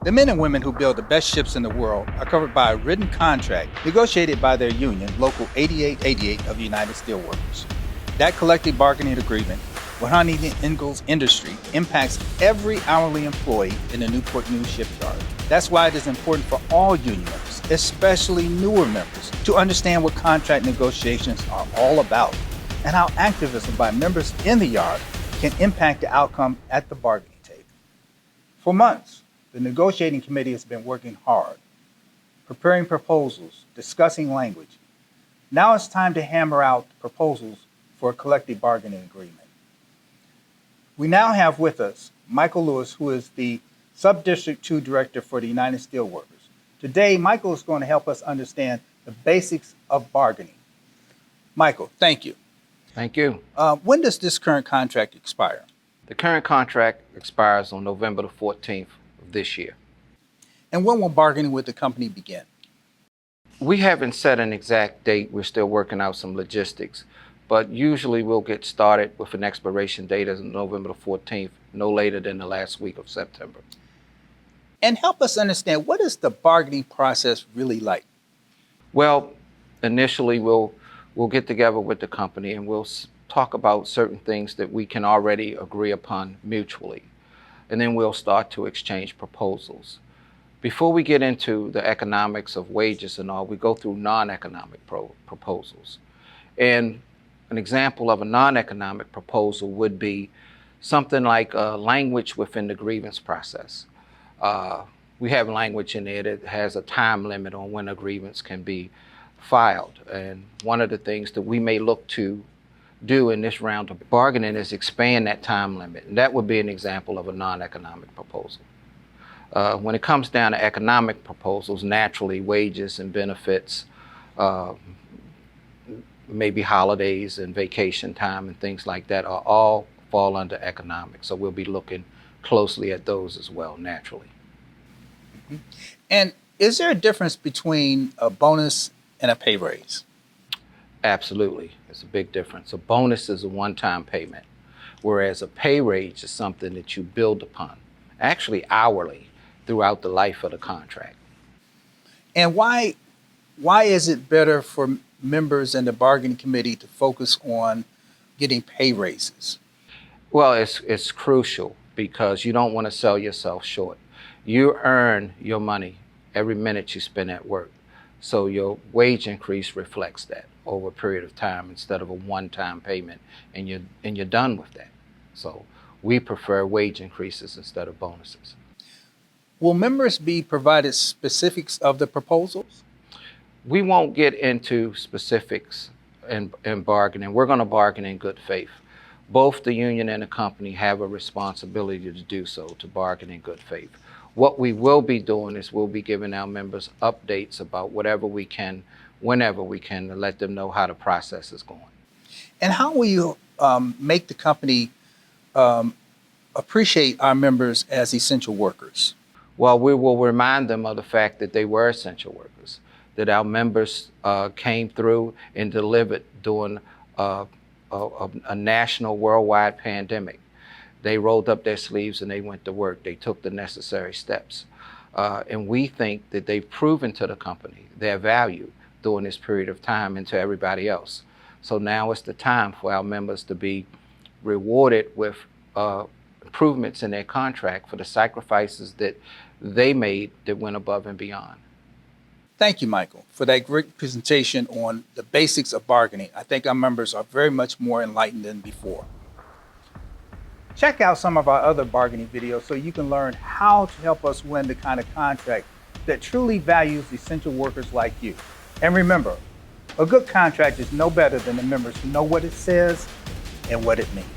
The men and women who build the best ships in the world are covered by a written contract negotiated by their union, Local 8888 of United Steelworkers. That collective bargaining agreement with Huntington Ingalls Industries impacts every hourly employee in the Newport News shipyard. That's why it is important for all union members, especially newer members, to understand what contract negotiations are all about and how activism by members in the yard can impact the outcome at the bargaining table. For months, the negotiating committee has been working hard, preparing proposals, discussing language. Now it's time to hammer out proposals for a collective bargaining agreement. We now have with us Michael Lewis, who is the Subdistrict 2 Director for the United Steelworkers. Today, Michael is going to help us understand the basics of bargaining. Michael, thank you. Thank you. When does this current contract expire? The current contract expires on November the 14th of this year. And when will bargaining with the company begin? We haven't set an exact date. We're still working out some logistics, but usually we'll get started with an expiration date as November the 14th, no later than the last week of September. And help us understand, what is the bargaining process really like? Well, initially we'll get together with the company and we'll talk about certain things that we can already agree upon mutually. And then we'll start to exchange proposals. Before we get into the economics of wages and all, we go through non-economic proposals. And an example of a non-economic proposal would be something like language within the grievance process. We have language in there that has a time limit on when a grievance can be filed. And one of the things that we may look to do in this round of bargaining is expand that time limit. And that would be an example of a non-economic proposal. When it comes down to economic proposals, naturally wages and benefits, maybe holidays and vacation time and things like that are all fall under economics. So we'll be looking closely at those as well, naturally. Mm-hmm. And is there a difference between a bonus and a pay raise? Absolutely. It's a big difference. A bonus is a one-time payment, whereas a pay raise is something that you build upon, actually hourly, throughout the life of the contract. And why is it better for members in the bargaining committee to focus on getting pay raises? Well, it's crucial because you don't want to sell yourself short. You earn your money every minute you spend at work. So your wage increase reflects that over a period of time instead of a one-time payment, and you're done with that. So we prefer wage increases instead of bonuses. Will members be provided specifics of the proposals? We won't get into specifics in bargaining. We're going to bargain in good faith. Both the union and the company have a responsibility to do so, to bargain in good faith. What we will be doing is we'll be giving our members updates about whatever we can, whenever we can, to let them know how the process is going. And how will you make the company appreciate our members as essential workers? Well, we will remind them of the fact that they were essential workers, that our members came through and delivered during a national worldwide pandemic. They rolled up their sleeves and they went to work. They took the necessary steps. And we think that they've proven to the company their value during this period of time and to everybody else. So now it's the time for our members to be rewarded with improvements in their contract for the sacrifices that they made that went above and beyond. Thank you, Michael, for that great presentation on the basics of bargaining. I think our members are very much more enlightened than before. Check out some of our other bargaining videos so you can learn how to help us win the kind of contract that truly values essential workers like you. And remember, a good contract is no better than the members who know what it says and what it means.